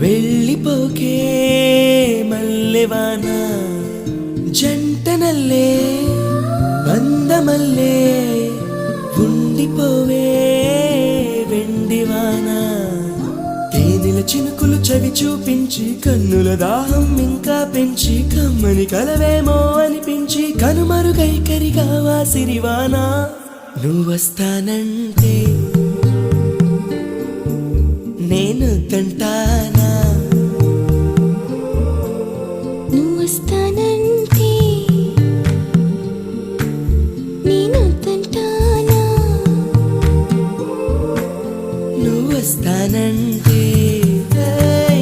వెళ్ళిపోకే మల్లెవాన జంటనల్లే బందమల్లే ఉండిపోవే వెండివాన తేనెల చినుకులు చవి చూపించి కన్నుల దాహం ఇంకా పెంచి కమ్మని కలవేమో అనిపించి కనుమరుగైకరిగా వాసిరివాన నువ్వొస్తానంటే నేను తంటానా నువ్వొస్తా